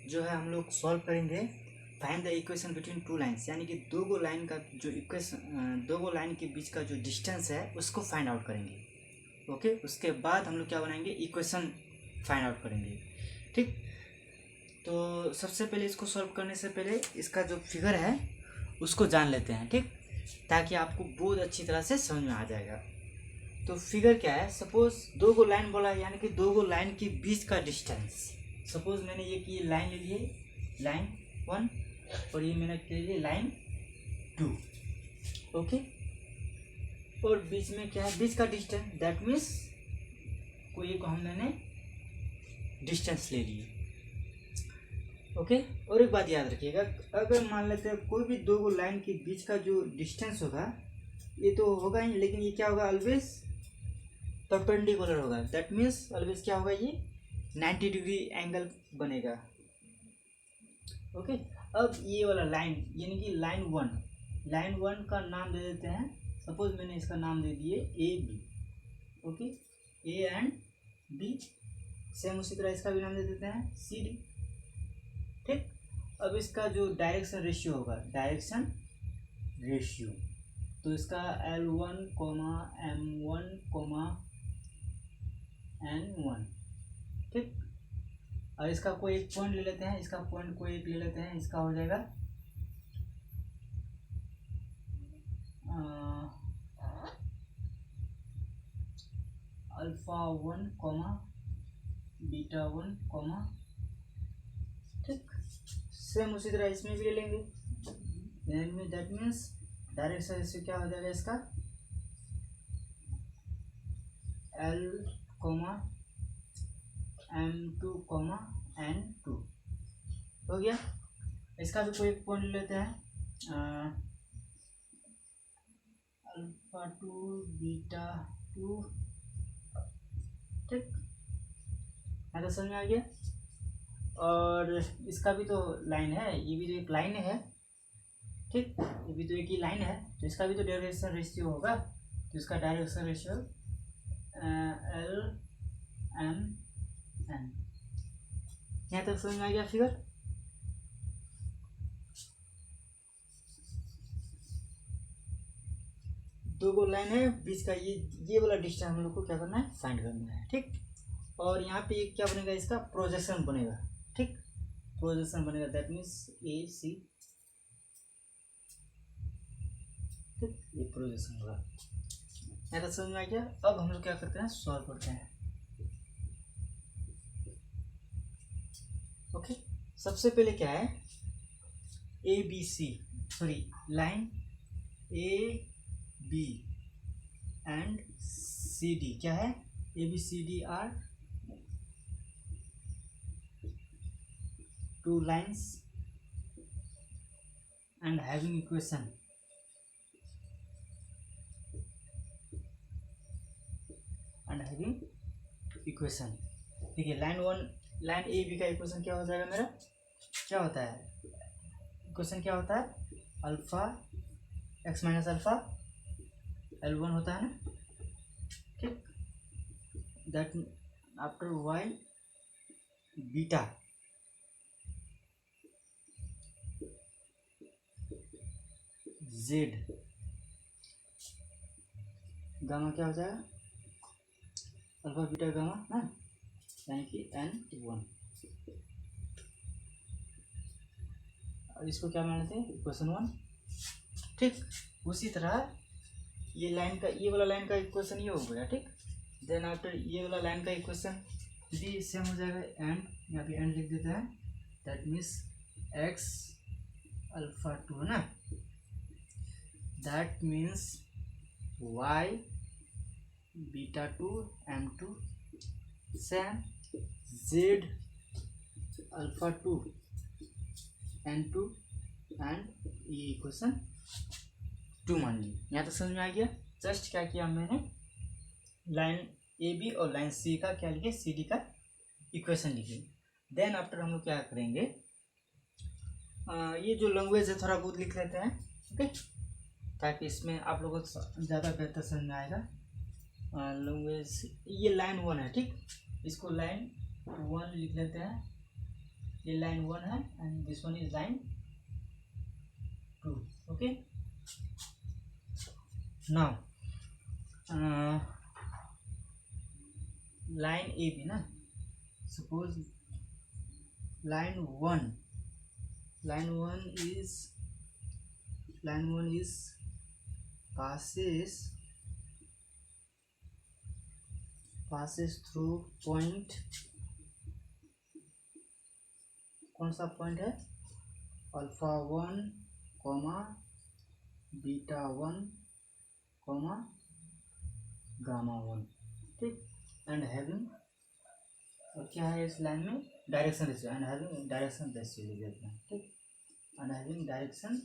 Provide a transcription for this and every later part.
जो है हम लोग सॉल्व करेंगे find the equation between two lines, यानी कि दो गो लाइन का जो इक्वेशन, दो गो लाइन के बीच का जो डिस्टेंस है उसको फाइंड आउट करेंगे। ओके, उसके बाद हम लोग क्या बनाएंगे, इक्वेशन फाइंड आउट करेंगे। ठीक, तो सबसे पहले इसको सॉल्व करने से पहले इसका जो फिगर है उसको जान लेते हैं। ठीक, ताकि आपको बहुत अच्छी तरह से समझ में आ जाएगा। तो फिगर क्या है, सपोज दो गो लाइन बोला है, यानी कि दो गो लाइन के बीच का डिस्टेंस। सपोज मैंने ये लाइन ले लिए, लाइन 1, और ये मैंने ले लिए लाइन 2। ओके, और बीच में क्या है, बीच का डिस्टेंस, दैट मीन्स कोई को मैंने डिस्टेंस ले लिए। ओके, और एक बात याद रखिएगा, अगर मान लेते हैं कोई भी दो गो लाइन के बीच का जो डिस्टेंस होगा, ये तो होगा ही, लेकिन ये क्या होगा, ऑलवेज परपेंडिकुलर होगा। दैट मीन्स ऑलवेज क्या होगा, ये 90 डिग्री एंगल बनेगा। ओके, अब ये वाला लाइन यानी कि लाइन वन का नाम दे देते हैं। सपोज मैंने इसका नाम दे दिए A B. Okay, A and B, same उसी तरह इसका भी नाम दे देते हैं सी डी। ठीक, अब इसका जो डायरेक्शन रेशियो होगा, डायरेक्शन रेशियो, तो इसका L1, M1, N1। ठीक, और इसका कोई एक पॉइंट ले लेते हैं, इसका पॉइंट कोई एक ले लेते हैं, इसका हो जाएगा अल्फा 1, बीटा 1, ठीक, सेम उसी तरह इसमें भी ले लेंगे। दैट मीन्स डायरेक्शन रेशियो क्या हो जाएगा इसका, L, M2, N2 हो गया। इसका भी कोई एक पॉइंट ले लेते हैं, अल्फा 2, बीटा 2। ठीक, है तो समझ में आ गया। और इसका भी तो लाइन है, ये भी तो एक लाइन है। ठीक, ये भी तो एक ही लाइन है, तो इसका भी तो डायरेक्शन रेशियो होगा। तो इसका direction ratio L, M, N। यहाँ तक समझ में आ गया फिगर। दो गो लाइन है, बीच का ये वाला डिस्टेंस हम लोग को क्या करना है, फाइंड करना है। ठीक, और यहाँ पे क्या बनेगा, इसका प्रोजेक्शन बनेगा। ठीक, प्रोजेक्शन बनेगा, दैट मीन्स ए सी। ठीक, ये प्रोजेक्शन होगा। यहाँ तक समझ में आ गया। अब हम लोग क्या करते हैं, सॉल्व करते हैं। ओके, सबसे पहले क्या है, A B C, sorry, line A B and C D क्या है, A B C D are two lines and having equation. ठीक है, लाइन ए बी का इक्वेशन क्या हो जाएगा मेरा, क्या होता है, इक्वेशन क्या होता है, alpha x minus alpha L1 होता है ना। ठीक, that after y beta z gamma क्या हो जाएगा, अल्फा बीटा गामा ना, यानी कि N1। और इसको क्या मान लेते हैं, इक्वेशन 1। ठीक, उसी तरह ये वाला लाइन का इक्वेशन ये हो गया। ठीक, देन आफ्टर ये वाला लाइन का इक्वेशन भी सेम हो जाएगा, एंड यहाँ पे एंड लिख देते हैं, दैट मीन्स x अल्फा 2 ना, that means y beta 2 M2 same z alpha 2 N2 and ये इक्वेशन 2 मान ली। यहाँ तो समझ में आ गया। जस्ट क्या किया मैंने, लाइन ए बी और लाइन सी का क्या लिखे, सी डी का इक्वेशन लिखे। देन आफ्टर हम लोग क्या करेंगे, ये जो लैंग्वेज है थोड़ा बहुत लिख लेते हैं। ओके, ताकि इसमें आप लोगों को ज़्यादा बेहतर समझ में आएगा। लैंग्वेज ये लाइन 1 है। ठीक, इसको लाइन 1 लिख लेते हैं, ये लाइन 1 है and this one is line 2. Okay, now line A B ना, suppose line 1 is passes through point, कौन सा पॉइंट है, alpha 1 comma beta 1 comma gamma 1. ठीक, एंड हैविंग, और क्या है इस लाइन में, direction ratio, and having direction ratio लिख देते हैं. ठीक, एंड हैविंग डायरेक्शन,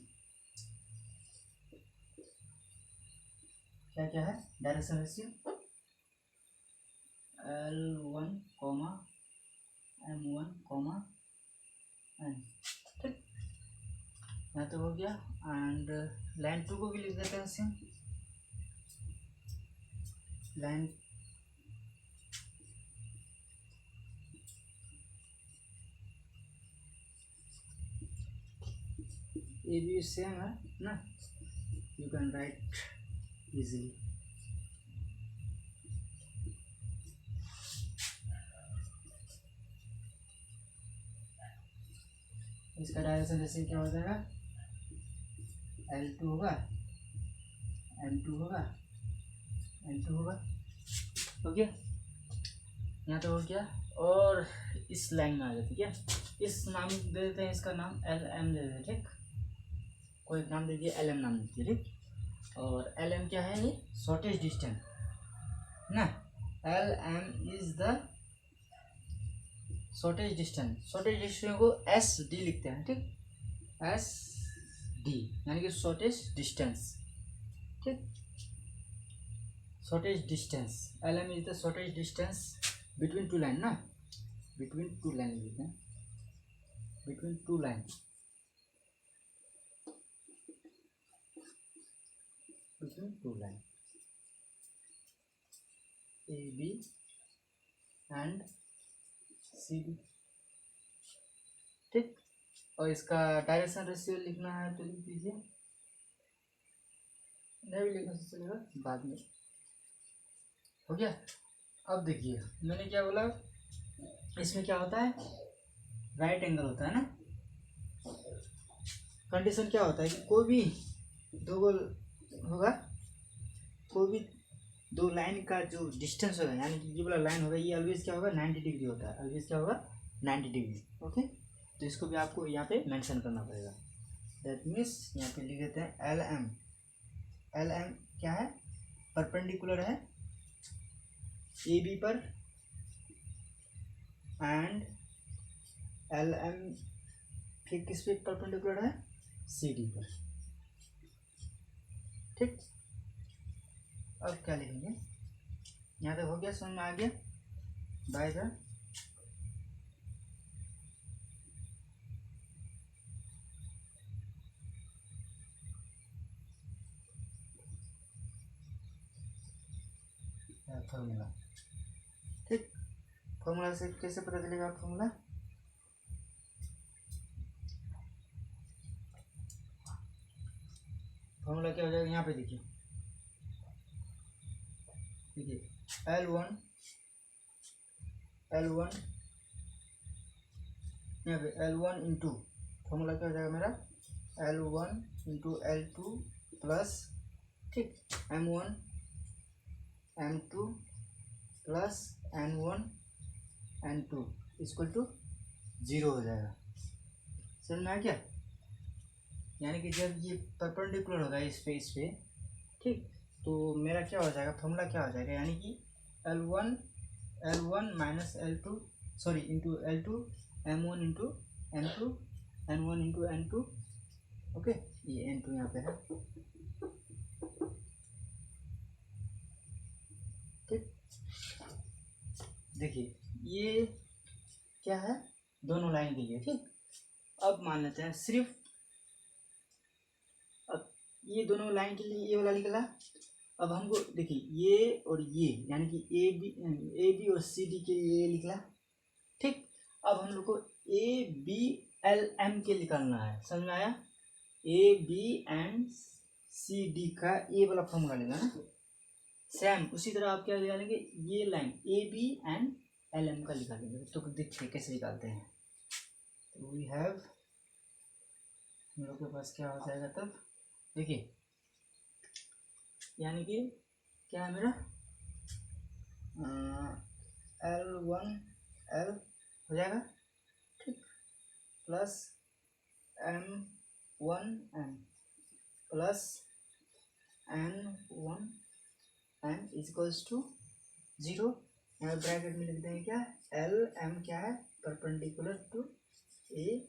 क्या क्या है, direction ratio L1 comma M1 comma N. ठीक, यहाँ तो हो गया. एंड लाइन 2 को भी लिख देते हैं सेम. लाइन ये भी सेम है ना, यू कैन राइट इजीली. इसका डायरेक्शन रेशियो क्या हो जाएगा, L2 होगा, M2 होगा, N2 होगा. हो गया, यहाँ तो हो गया. और इस लाइन में आ जाती है, इस नाम दे देते हैं, इसका नाम LM दे देते हैं. ठीक, कोई नाम दे दिया, LM नाम दे दिया. ठीक, और LM क्या है, ये शॉर्टेज डिस्टेंस ना, LM is the shortage distance. Shortage distance को SD लिखते हैं. ठीक, SD यानी कि शॉर्टेज डिस्टेंस. ठीक, shortage distance, LM is the shortage distance between two line ना, बिटवीन टू लाइन लिखते हैं, between two line, between two line AB and CD. ठीक, और इसका डायरेक्शन रेशियो लिखना है तो लिख दीजिए, नहीं भी लिखने से चलेगा, बाद में. हो गया. अब देखिए मैंने क्या बोला, इसमें क्या होता है, राइट एंगल होता है ना. कंडीशन क्या होता है कि कोई भी दो गोल होगा, कोई भी दो लाइन का जो डिस्टेंस होगा, यानी कि ये वाला लाइन होगा, ये ऑलवेज क्या होगा, 90 डिग्री होता है. ऑलवेज क्या होगा, 90 डिग्री. ओके, तो इसको भी आपको यहाँ पे मेंशन करना पड़ेगा. दैट मीन्स यहाँ पे लिख देते हैं LM. LM क्या है, परपेंडिकुलर है AB पर, एंड LM फिर किस पे परपेंडिकुलर है, CD पर. ठीक, अब क्या लिखेंगे, यहाँ तक हो गया, समझ में आ गया. By the formula. ठीक, फॉर्मूला से कैसे पता चलेगा फॉर्मूला, फॉर्मूला क्या हो जाएगा, यहाँ पे देखिए, देखिए L1 यहाँ पे L1 इंटू, फॉर्मूला क्या हो जाएगा मेरा, L1 इंटू L2 प्लस, ठीक, M1 M2 plus N1 N2 equal to 0 हो जाएगा. समझ में आ गया, यानी कि जब ये परपेंडिकुलर होगा इस पे, ठीक, तो मेरा क्या हो जाएगा, फॉर्मूला क्या हो जाएगा, यानी कि L1 minus L2 sorry into L2 M1 into N2 N1 into N2. Okay, ये N2 यहाँ पे है. ठीक, देखिए ये क्या है, दोनों लाइन के लिए. ठीक, अब मान लेते हैं सिर्फ, अब ये दोनों लाइन के लिए ये वाला निकला. अब हमको देखिए ये और ये, यानी कि ए बी और सी डी के लिए ये निकला. ठीक, अब हम लोग को ए बी एल एम के निकालना है, समझ में आया। A B and C D का ए वाला फॉर्मूला लेना है। सेम उसी तरह आप क्या निकालेंगे, ये line A B and L M का निकालेंगे। तो देखिए कैसे निकालते हैं। तो वी हैव, हम लोग के पास क्या हो जाएगा तब, देखिए यानी कि क्या है मेरा L1 L हो जाएगा, ठीक, plus M1 M plus N1 N equals to 0। यहाँ ब्रैकेट में लिख देंगे क्या, L M क्या है, परपेंडिकुलर टू ए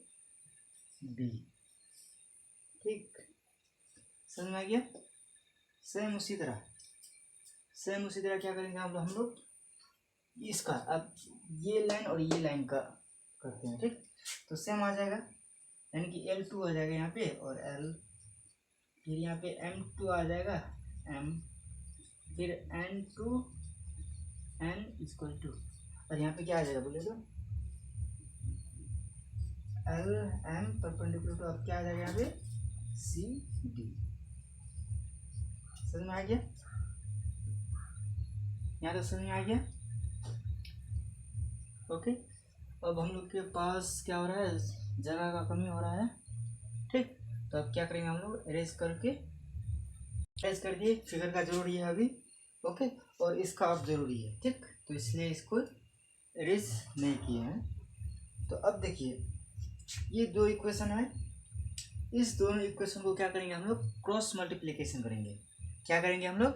बी, ठीक, समझ में आ गया। सेम उसी तरह क्या करेंगे हम लोग इसका, अब ये लाइन और ये लाइन का करते हैं, ठीक। तो सेम आ जाएगा, यानी कि L2 आ जाएगा यहाँ पे, और L, फिर यहाँ पे M2 आ जाएगा, M, फिर N2 N इक्वल टू, और यहाँ पे क्या आ जाएगा बोले तो L M परपेंडिकुलर टू, अब क्या आ जाएगा यहाँ पे C D। समझ में आ गया, यहाँ तो समझ में आ गया। ओके, अब हम लोग के पास क्या हो रहा है, जगह का कमी हो रहा है, ठीक। तो अब क्या करेंगे हम लोग, इरेज करके फिगर का जरूरी है अभी, ओके, और इसका अब जरूरी है, ठीक। तो इसलिए इसको इरेज नहीं किए हैं। तो अब देखिए ये दो इक्वेशन है, इस दोनों इक्वेशन को क्या करेंगे हम लोग, क्रॉस मल्टीप्लिकेशन करेंगे। क्या करेंगे हम लोग,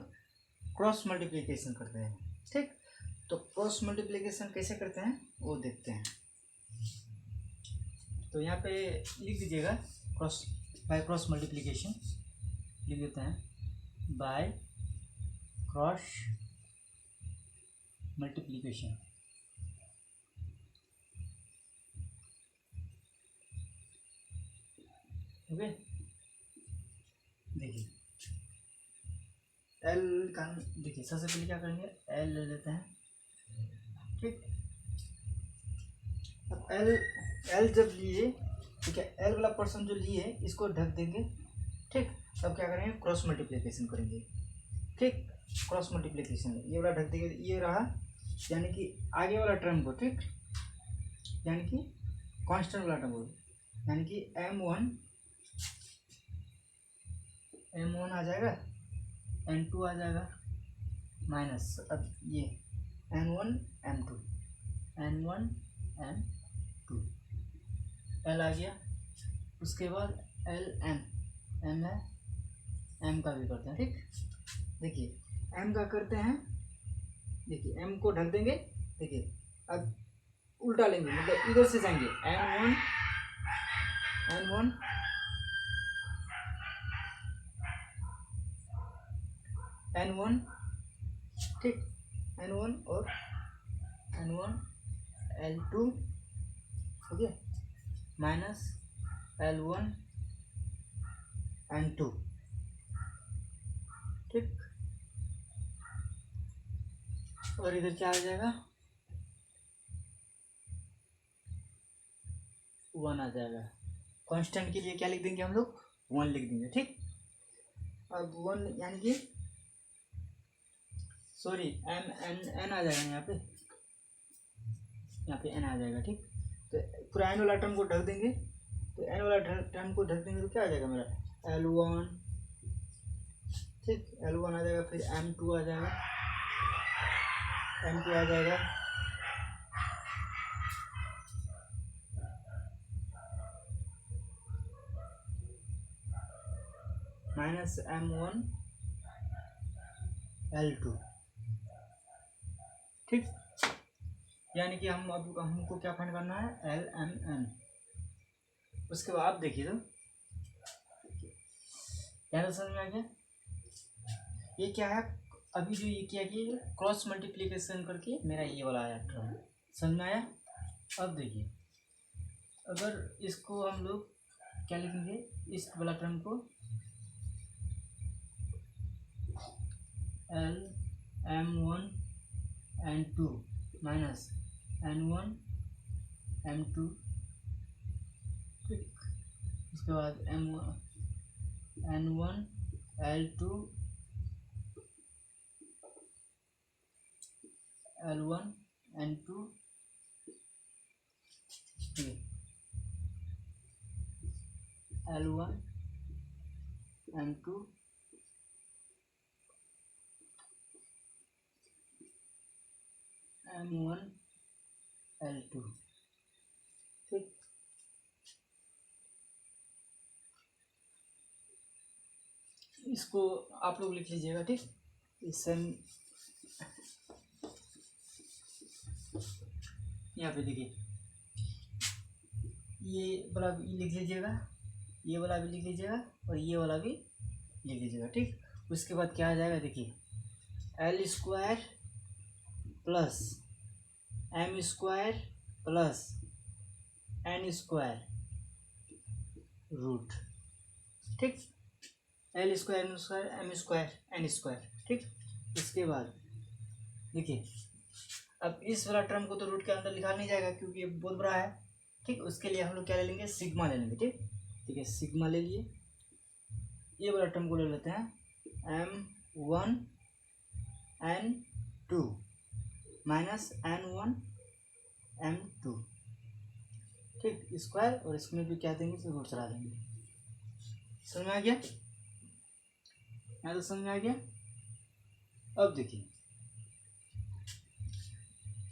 क्रॉस मल्टीप्लिकेशन करते हैं, ठीक। तो क्रॉस मल्टीप्लिकेशन कैसे करते हैं वो देखते हैं। तो यहाँ पे लिख दीजिएगा बाय क्रॉस मल्टीप्लिकेशन, लिख देते हैं बाय क्रॉस मल्टीप्लिकेशन, ओके। देखिए एल का, देखिए सबसे पहले क्या करेंगे, एल ले लेते हैं, ठीक। अब एल जब लिए, ठीक है, एल वाला पर्सन जो लिए इसको ढक देंगे, ठीक। अब क्या करेंगे, क्रॉस मल्टीप्लिकेशन करेंगे, ठीक। क्रॉस मल्टीप्लिकेशन ये वाला ढक देंगे, ये रहा, यानी कि आगे वाला टर्म को, ठीक, यानी कि कांस्टेंट वाला टर्म को, यानी कि M1 आ जाएगा, N2 आ जाएगा, माइनस अब ये N1 M2 L आ गया। उसके बाद M है, M का भी करते हैं, ठीक। देखिए M का करते हैं, देखिए M को ढक देंगे, देखिए अब उल्टा लेंगे, मतलब इधर से जाएंगे, N1 N1, ठीक, N1 और N1 L2, ठीक है, माइनस L1 N2, ठीक। और इधर क्या आ जाएगा, 1 आ जाएगा। कांस्टेंट के लिए क्या लिख देंगे हम लोग, 1 लिख देंगे, ठीक। अब 1 यानी कि सॉरी एन आ जाएगा यहाँ पे एन आ जाएगा, ठीक। तो पूरा एन वाला टर्म को ढक देंगे, तो एन वाला टर्म को ढक देंगे तो क्या आ जाएगा मेरा, L1, ठीक, L1 आ जाएगा, फिर M2 आ जाएगा, M2 आ जाएगा, माइनस M1 L2, ठीक। यानी कि हमको क्या फाइंड करना है, LMN। उसके बाद आप देखिए तो क्या समझ में आ गया, ये क्या है, अभी जो ये किया कि क्रॉस मल्टीप्लिकेशन करके मेरा ये वाला आया टर्म, समझ में आया। अब देखिए अगर इसको हम लोग क्या लिखेंगे, इस वाला टर्म को M1 N2 minus N1 M2 ठीक। उसके बाद N1 L2 L1 N2 L1 N2 M1 L2। ठीक, इसको आप लोग लिख लीजिएगा। ठीक, इससे यहाँ पे देखिए ये वाला भी लिख लीजिएगा, ये वाला भी लिख लीजिएगा और ये वाला भी लिख लीजिएगा। ठीक, उसके बाद क्या आ जाएगा देखिए, L square plus M square plus N square root. ठीक, L square M square M square N square. ठीक, इसके बाद देखिए अब इस वाला टर्म को तो रूट के अंदर लिखा नहीं जाएगा क्योंकि ये बहुत बड़ा है। ठीक, उसके लिए हम लोग क्या ले लेंगे, सिग्मा ले लेंगे। ठीक, ठीक है, सिग्मा ले लिए, ये वाला टर्म को ले लेते हैं M1 N2 minus N1 M2। ठीक, स्क्वायर और इसमें भी क्या देंगे, तो रूट चला देंगे। समझ में आ गया? यहाँ तो समझ में आ गया। अब देखिए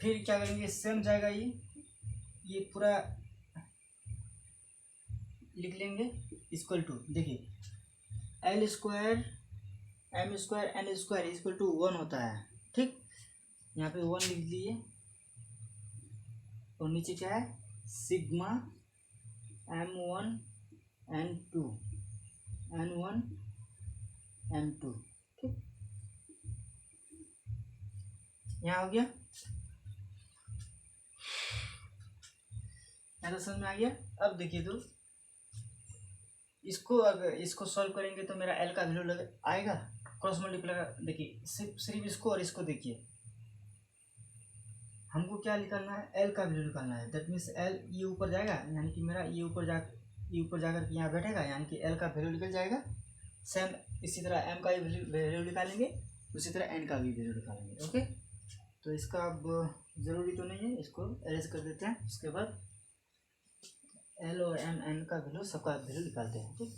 फिर क्या करेंगे, सेम जाएगा, ये पूरा लिख लेंगे इक्वल टू, देखिए L square M square N square equal to 1 होता है। ठीक, यहाँ पे 1 लिख दिए और नीचे क्या है, sigma M1 N2 N1 M2। ठीक, यहाँ हो गया, तो समझ में आ गया। अब देखिए तो इसको अगर इसको सॉल्व करेंगे तो मेरा L का वैल्यू आएगा, क्रॉस मल्टीप्लाई। देखिए सिर्फ इसको और इसको देखिए, हमको क्या निकालना है, L का वैल्यू निकालना है। दैट मीन्स L ये ऊपर जाएगा, यानी कि मेरा ये ऊपर जाकर के यहाँ बैठेगा, यानी कि L का वैल्यू निकल जाएगा। सेम इसी तरह M का भी वैल्यू निकालेंगे, उसी तरह N का भी वैल्यू निकालेंगे। ओके, तो इसका अब ज़रूरी तो नहीं है, इसको अरेंज कर देते हैं। उसके बाद L और M N का वैल्यू, सबका वैल्यू निकालते हैं। ठीक,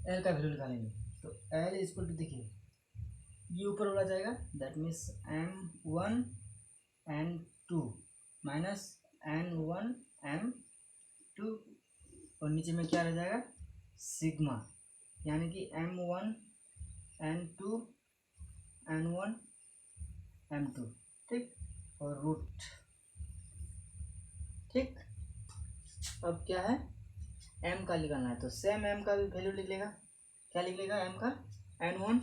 L का वैल्यू निकालेंगे तो L इक्वल टू, देखिए ये ऊपर वाला जाएगा, that means M1 N2 minus N1 M2 और नीचे में क्या रह जाएगा, सिग्मा, यानी कि M1 N2 N1 M2। ठीक, और रूट। ठीक, अब क्या है, M का निकालना है, तो सेम M का भी वैल्यू लिख लेगा। क्या लिख लेगा M का, N1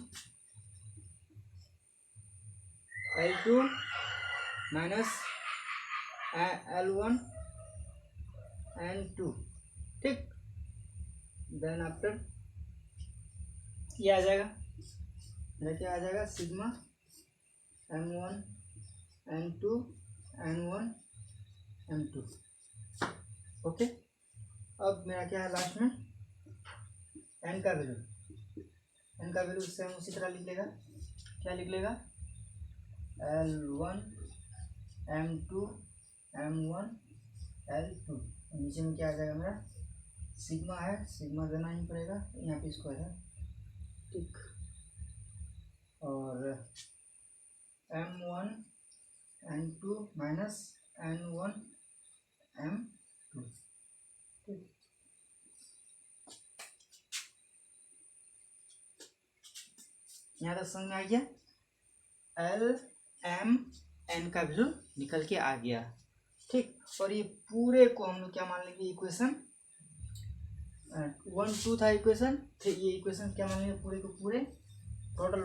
L2 minus L1 N2। ठीक, देन आफ्टर ये आ जाएगा, क्या आ जाएगा, sigma M1 N2 N1 M2। Okay, अब मेरा क्या है लास्ट में, N का वैल्यू सेम उसी तरह लिख लेगा। क्या लिख लेगा, L1 M2 M1 L2। नीचे में क्या आ जाएगा, मेरा सिग्मा है, सिग्मा देना ही पड़ेगा, यहाँ पे स्क्वायर है। ठीक, और M1 N2 minus N1 M2। ठीक, यहाँ तक समझ में आ गया। L M N का वैल्यू निकल के आ गया। ठीक, और ये पूरे को हम लोग क्या मान लेंगे, इक्वेशन 1 2 था इक्वेशन, फिर ये इक्वेशन क्या मान लेंगे, पूरे को पूरे टोटल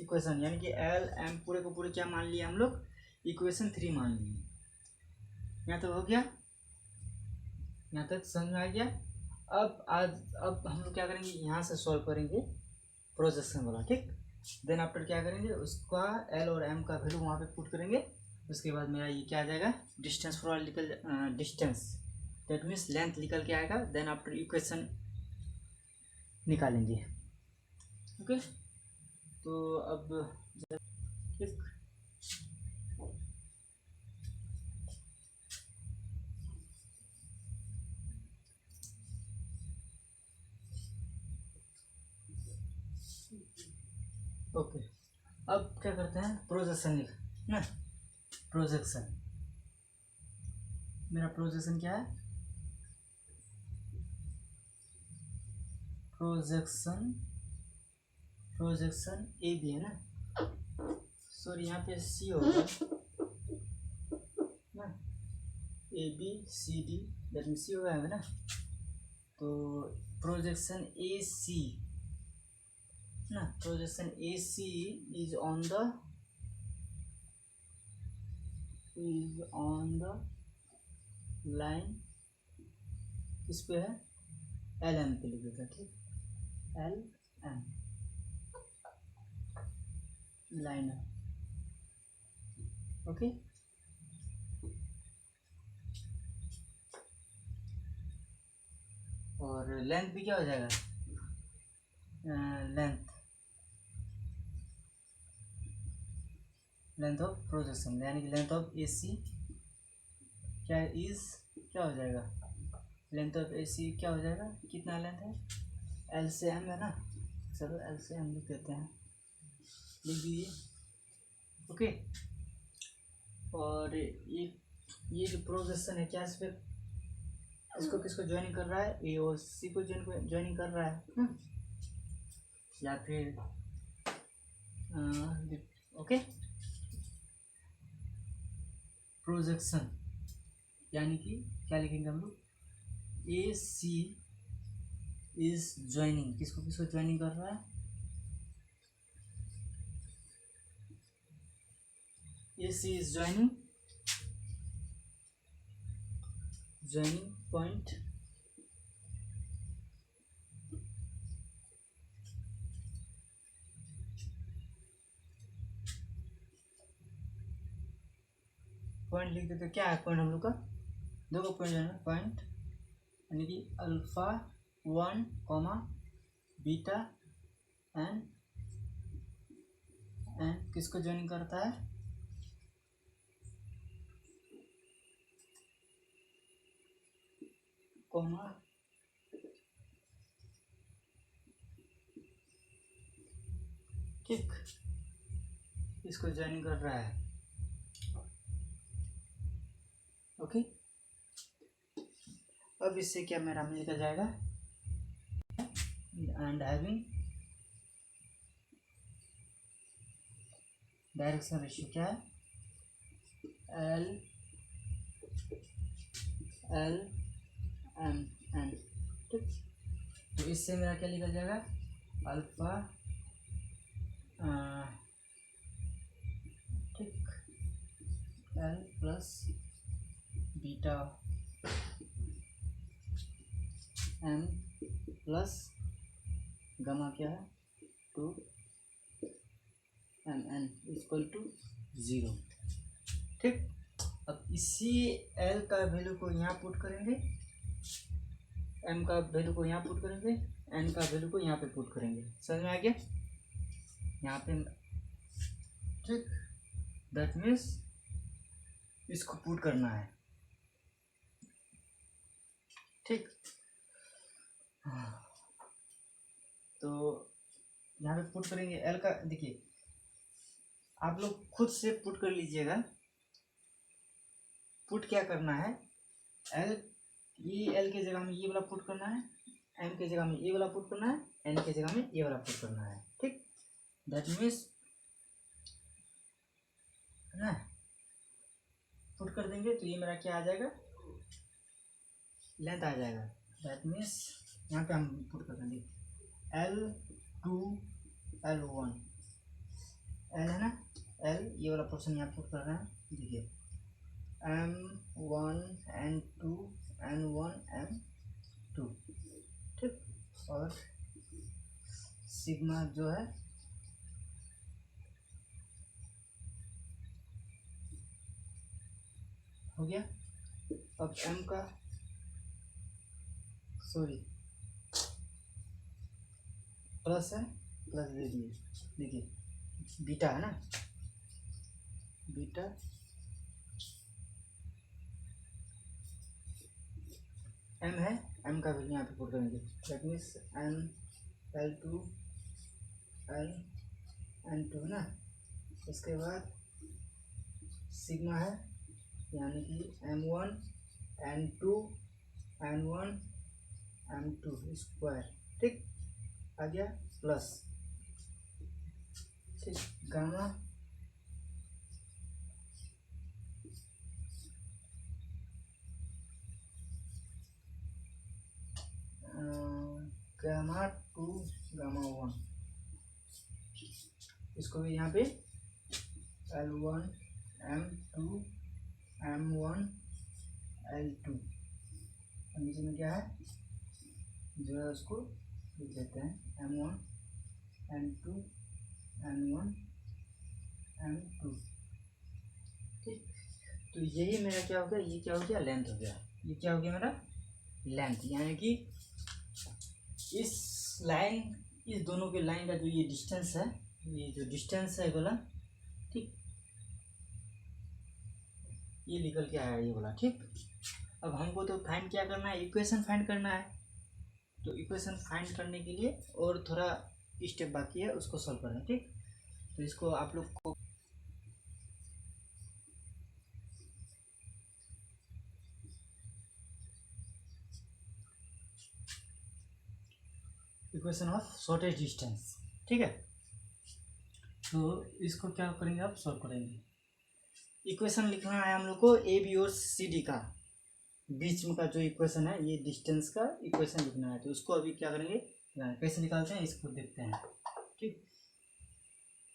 इक्वेशन, यानी कि L M पूरे को पूरे क्या मान लिए हम लोग, इक्वेशन 3 मान लिए। यहाँ तक हो गया, यहाँ तक समझ में आ गया। अब हम लोग क्या करेंगे, यहाँ से सॉल्व करेंगे प्रोजेक्शन वाला, ठीक। देन आफ्टर क्या करेंगे, उसका एल और एम का वैल्यू वहाँ पे पुट करेंगे। उसके बाद मेरा ये क्या आ जाएगा, distance for distance, that means length निकल के आएगा। देन आफ्टर इक्वेशन निकालेंगे। ओके, तो अब ठीक, ओके। अब क्या करते हैं, प्रोजेक्शन लिख ना। प्रोजेक्शन, मेरा प्रोजेक्शन क्या है, प्रोजेक्शन प्रोजेक्शन ए बी है ना, सॉरी यहाँ पे सी होगा ना, A B C D, that mean C होगा ना। तो प्रोजेक्शन ए सी ना, projection A C is on the line, किस पे है, एल एम पे लिख देता है, ठीक, एल एम लाइन है। ओके, और लेंथ भी क्या हो जाएगा, लेंथ ऑफ प्रोजेक्शन, यानी कि लेंथ ऑफ ए सी क्या क्या हो जाएगा, लेंथ ऑफ ए सी क्या हो जाएगा, कितना लेंथ है, एल से एम है ना, चलो एल से एम लिख देते हैं, लिख दीजिए। ओके, और ये जो प्रोजेक्शन है क्या इस पर, इसको किसको ज्वाइनिंग कर रहा है, ए और सी को ज्वाइनिंग कर रहा है, या फिर ओके, प्रोजेक्शन यानी कि क्या लिखेंगे हम लोग, ए सी इज ज्वाइनिंग, किसको किसको ज्वाइनिंग कर रहा है, ए सी इज ज्वाइनिंग पॉइंट लिख देते, क्या है पॉइंट हम लोग का, देखो पॉइंट है ना, पॉइंट यानी कि अल्फा 1 कॉमा बीटा एन किसको ज्वाइनिंग करता है, कॉमा ठीक, इसको ज्वाइनिंग कर रहा है। ओके, अब इससे क्या मेरा निकल जाएगा, एंड हैविंग डायरेक्शन रेशियो क्या है, एल एम एन, ठीक। तो इससे मेरा क्या निकल जाएगा, अल्फा ठीक, L plus beta M plus gamma क्या है, 2 एम एन इक्वल टू 0, ठीक। अब इसी एल का वैल्यू को यहाँ पुट करेंगे, एम का वैल्यू को यहाँ पुट करेंगे, एन का वैल्यू को यहाँ पे पुट करेंगे, समझ में आ गया, यहाँ पे, ठीक। दैट मीन्स इसको पुट करना है, ठीक। तो यहाँ पे पुट करेंगे एल का, देखिए आप लोग खुद से पुट कर लीजिएगा, पुट क्या करना है, एल, ये एल के जगह में ये वाला पुट करना है, एम के जगह में ये वाला पुट करना है, एन के जगह में ये वाला पुट करना है, ठीक। दैट मीन्स ना, पुट कर देंगे तो ये मेरा क्या आ जाएगा, लेंथ आ जाएगा। दैट मीन्स यहाँ पे हम पुट कर देंगे L2 L1, एल है ना, एल ये वाला पोर्शन यहाँ पुट कर रहे हैं, देखिए M1 N2 N1 M2, और सिग्मा जो है हो गया। अब m का सॉरी प्लस है, प्लस दे दिए, देखिए बीटा है ना, बीटा m है, m का वैल्यू यहाँ पे पुट करेंगे, that means m L2 L N2 है ना। उसके बाद सिग्मा है यानी कि M1 N2 N1 M2 square, ठीक आ गया, प्लस ठीक गामा गामा 2 गामा 1, इसको भी यहाँ पे L1 M2 M1 L2, नीचे में क्या है जो है उसको लिख देते हैं M1 M2 M1 M2, ठीक। तो यही मेरा क्या हो गया, ये क्या हो गया, लेंथ हो गया, ये क्या हो गया मेरा लेंथ, यानी कि इस लाइन, इस दोनों के लाइन का जो ये डिस्टेंस है, ये जो डिस्टेंस है बोला, ठीक, ये निकल के आया ये बोला, ठीक। अब हमको तो फाइंड क्या करना है, इक्वेशन फाइंड करना है। तो इक्वेशन फाइंड करने के लिए और थोड़ा स्टेप बाकी है, उसको सॉल्व करना है, ठीक। तो इसको आप लोग को इक्वेशन ऑफ शॉर्टेज डिस्टेंस, ठीक है। तो इसको क्या करेंगे, आप सॉल्व करेंगे। इक्वेशन लिखना है हम लोग को ए बी और सी डी का बीच में का जो इक्वेशन है, ये डिस्टेंस का इक्वेशन लिखना है। तो उसको अभी क्या करेंगे, कैसे निकालते हैं इसको देखते हैं, ठीक।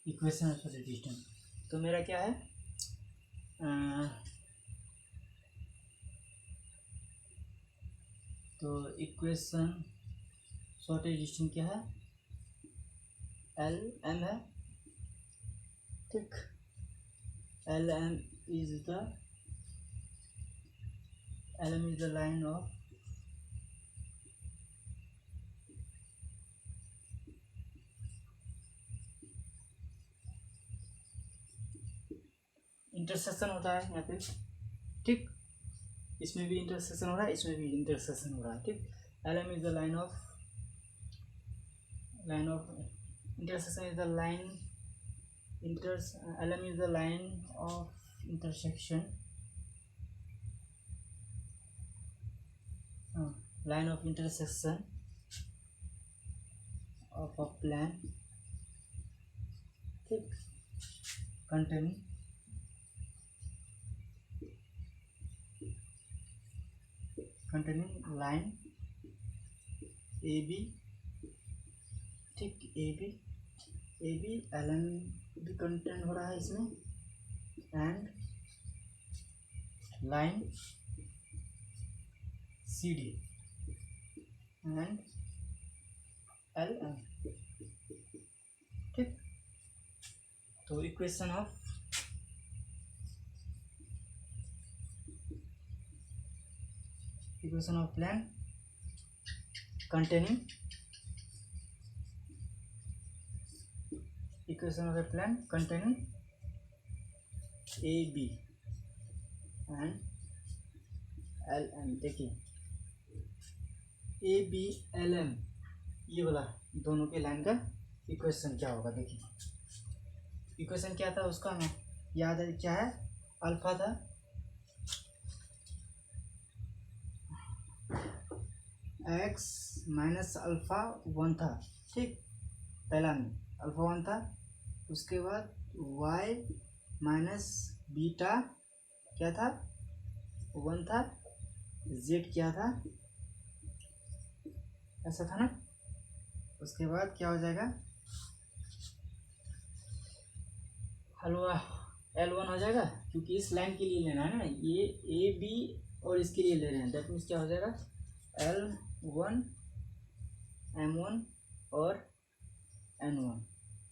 इक्वेशन ऑफ शॉर्टेज डिस्टेंस, तो मेरा क्या है, तो इक्वेशन शॉर्टेज डिस्टेंस क्या है, एल एम है, ठीक। L M is the line of intersection होता है यहाँ पे, ठीक। इसमें भी इंटरसेक्शन हो रहा है, इसमें भी इंटरसेक्शन हो रहा है, ठीक। L M is the line of intersection is the line LM is the line of intersection line of intersection of a plane, ठीक, containing line AB, ठीक, AB LM भी कंटेंट हो रहा है इसमें, and line CD and LM, ठीक। तो equation of plane containing equation of a plane containing AB and LM, देखिए AB LM ये वाला दोनों के लाइन का इक्वेशन क्या होगा, देखिए इक्वेशन क्या था उसका, हमें याद है क्या है, अल्फा था, x माइनस अल्फा 1 था, ठीक, पहला में अल्फा 1 था, उसके बाद y माइनस बीटा क्या था 1 था, z क्या था, ऐसा था ना। उसके बाद क्या हो जाएगा, हलवा L1 हो जाएगा, क्योंकि इस लाइन के लिए लेना है ना, ये ए बी और इसके लिए ले रहे हैं, दैट मीन्स क्या हो जाएगा L1 M1 और N1,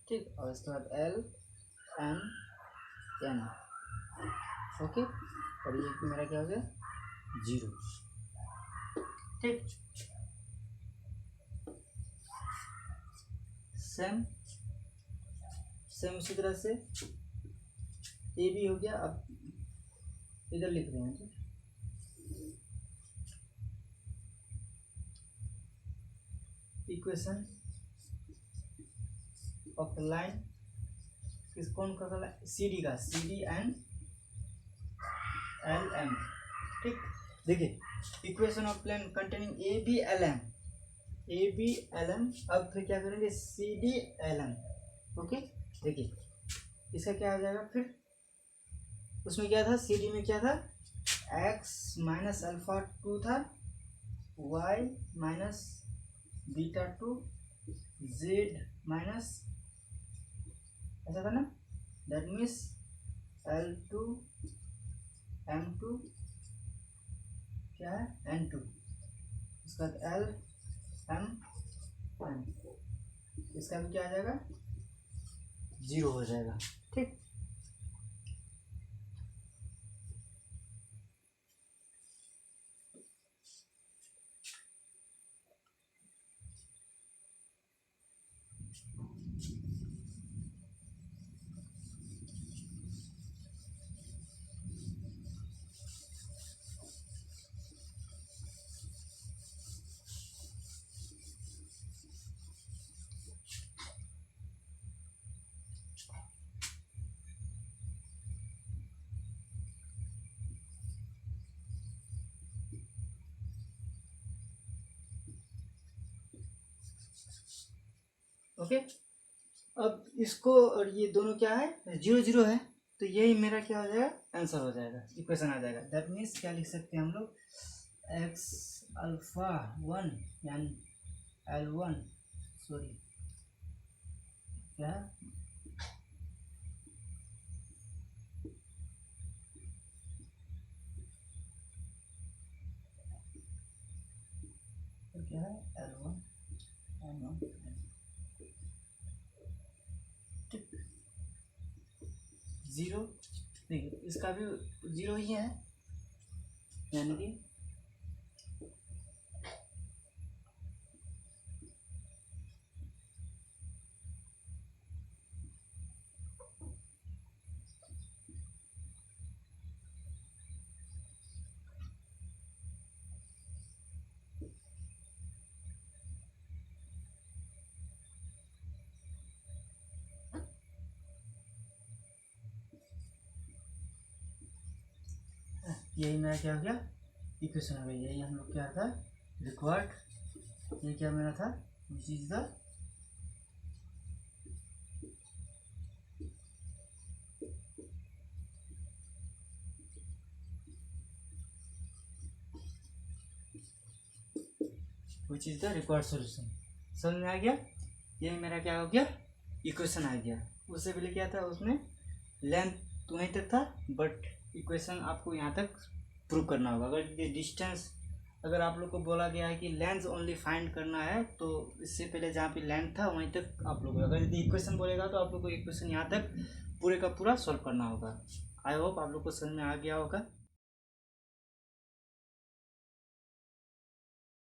ठीक, और इसके बाद L M N, ओके, और ये मेरा क्या हो गया 0, ठीक। सेम उसी तरह से ए भी हो गया। अब इधर लिख रहे हैं, ठीक, इक्वेशन ऑफ लाइन किस कौन का सी डी का, C D and L M, ठीक। देखिए equation of plane containing A B L M, A B L M. अब फिर क्या करेंगे C D L M, okay. देखिए इसका क्या हो जाएगा, फिर उसमें क्या था सी डी में क्या था x माइनस अल्फा 2 था, y minus beta 2, z minus, ऐसा था ना, दैट मीन्स L2 M2 क्या है N2, इसका L M N, इसका भी क्या आ जाएगा 0 हो जाएगा, ठीक। ओके, अब इसको और ये दोनों क्या है 0 0 है, तो यही मेरा क्या हो जाएगा आंसर हो जाएगा, इक्वेशन आ जाएगा। दैट मीन्स क्या लिख सकते हैं हम लोग x अल्फा 1 यानी L1, सॉरी क्या क्या है L1 N1 0, देखिए इसका भी 0 ही है, यानी कि यही मेरा क्या हो गया इक्वेशन हो गई। यही हम लोग क्या था रिक्वायर्ड, ये क्या मेरा था which is the required solution. समझ में आ गया, ये मेरा क्या हो गया इक्वेशन आ गया। उससे पहले क्या था उसमें लेंथ वहीं तक था, बट इक्वेशन आपको यहाँ तक प्रूव करना होगा। अगर ये डिस्टेंस अगर आप लोग को बोला गया है कि लेंथ ओनली फाइंड करना है, तो इससे पहले जहाँ पे लेंथ था वहीं तक आप लोग, अगर यदि इक्वेशन बोलेगा तो आप लोग को इक्वेशन यहाँ तक पूरे का पूरा सॉल्व करना होगा। आई होप आप लोग को समझ में आ गया होगा।